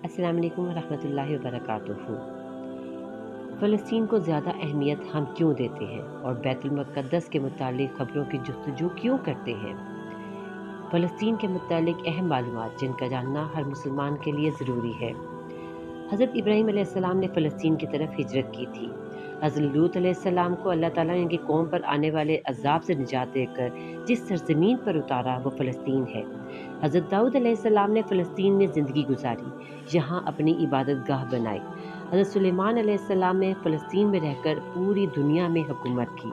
अस्सलाम वालेकुम रहमतुल्लाहि व बरकातुहू। फ़लस्तीन को ज़्यादा अहमियत हम क्यों देते हैं और बैतुल मुक़द्दस के मुतालिक ख़बरों की जुस्तजू क्यों करते हैं? फ़लस्तीन के मुतालिक अहम मालूमात जिनका जानना हर मुसलमान के लिए ज़रूरी है। हज़रत इब्राहीम अलैहिस्सलाम ने फ़लस्तीन की तरफ हिजरत की थी। हज़रत लूत अलैहिस्सलाम को अल्लाह ताला ने उनकी कौम पर आने वाले अज़ाब से निजात देकर जिस सरज़मीन पर उतारा वो फ़लस्तीन है। हज़रत दाऊद अलैहिस्सलाम ने फ़लस्तीन में ज़िंदगी गुजारी, यहाँ अपनी इबादत गाह बनाई। हज़रत सुलेमान अलैहिस्सलाम ने फ़लस्तीन में रहकर पूरी दुनिया में हुकूमत की।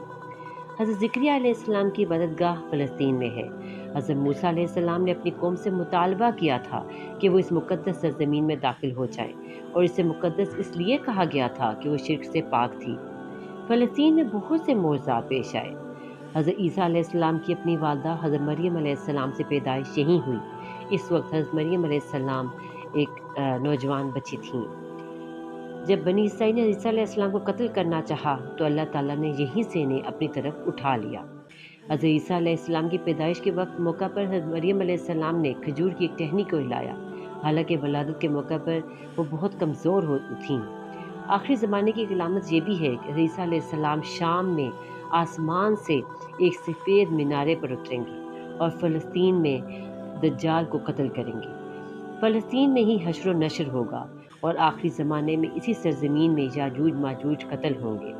हज़रत ज़िक्रिया अलैहिस्सलाम की इबादतगाह फ़लस्तीन में है। हज़रत मूसा अलैहिस्सलाम ने अपनी कौम से मुतालबा किया था कि वो इस मुक़द्दस सरज़मीन में दाखिल हो जाएं और इसे मुक़द्दस इसलिए कहा गया था कि वो शिर्क से पाक थी। फ़लस्तीन में बहुत से मोअज़ात पेश आए। हज़रत ईसा अलैहिस्सलाम की अपनी वालदा हज़रत मरियम अलैहिस्सलाम से पैदाइश यहीं हुई। इस वक्त हज़रत मरियम अलैहिस्सलाम एक नौजवान बच्ची थीं। जब बनी इसराइल ने ईसा अलैहिस्सलाम को कत्ल करना चाहा तो अल्लाह ताला ने यहीं से इन्हें अपनी तरफ उठा लिया। हज़रत ईसा अलैहिस्सलाम की पैदाइश के वक्त मौका पर हज़रत मरियम अलैहिस्सलाम ने खजूर की एक टहनी को हिलाया। हालांकि वलादत के मौका पर वो बहुत कमज़ोर हो थीं। आखिरी ज़माने की एक अलामत ये भी है कि हज़रत ईसा अलैहिस्सलाम शाम में आसमान से एक सफ़ेद मीनारे पर उतरेंगे और फ़लस्तीन में दज्जाल को कत्ल करेंगे। फ़लस्तीन में ही हश्र व नश्र होगा और आखिरी ज़माने में इसी सरज़मीन में याजूज माजूज कत्ल होंगे।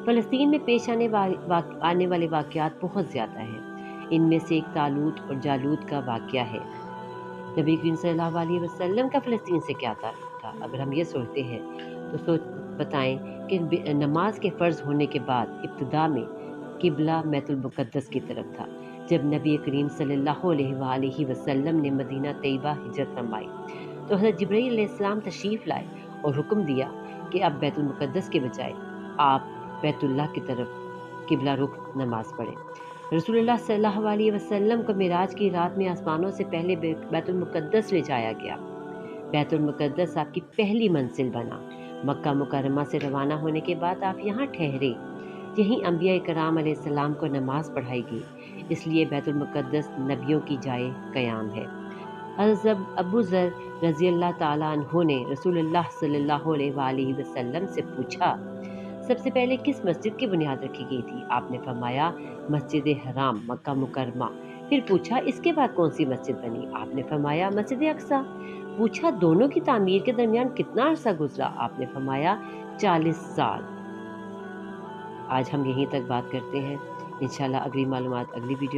फ़लस्तीन में पेश आने वाले वाक़यात बहुत ज़्यादा हैं। इनमें से एक तालूत और जालूत का वाक़या है। नबी करीम सल्लल्लाहु अलैहि वसल्लम का फ़लस्तीन से क्या ताल्लुक़ था? अगर हम ये सोचते हैं तो बताएं कि नमाज के फ़र्ज़ होने के बाद इब्तिदा में किबला बैतुल मुक़द्दस की तरफ था। जब नबी करीम सल्लल्लाहु अलैहि वसल्लम ने मदीना तैयबा हिजरत फरमाई तो हज़रत जिब्रील अलैहिस्सलाम तशरीफ़ लाए और हुक्म दिया कि अब बैतुल मुक़द्दस के बजाय आप बैतुल्लाह की तरफ किबला रुख नमाज पढ़ें। रसूलुल्लाह सल्लल्लाहु अलैहि वसल्लम को मिराज की रात में आसमानों से पहले बैतुल मुक़द्दस ले जाया गया। बैतुल मुक़द्दस आपकी पहली मंजिल बना। मक्का मुकर्रमा से रवाना होने के बाद आप यहाँ ठहरे। यहीं अंबिया कराम अलैहिस्सलाम को नमाज पढ़ाई गई। इसलिए बैतुल मुक़द्दस नबियों की जाए क़याम है। हज़रत अबू ज़र रज़ी अल्लाह ताला अन्हु ने रसूलुल्लाह सल्लल्लाहु अलैहि वसल्लम से पूछा, सबसे पहले किस मस्जिद की बुनियाद रखी गई थी? आपने फरमाया मस्जिद हराम मक्का मुकर्रमा। फिर पूछा इसके बाद कौन सी मस्जिद बनी? आपने फरमाया मस्जिद अक्सा। पूछा दोनों की तामीर के दरमियान कितना अरसा गुजरा? आपने फरमाया 40 साल। आज हम यहीं तक बात करते हैं। इंशाल्लाह अगली मालूमात अगली वीडियो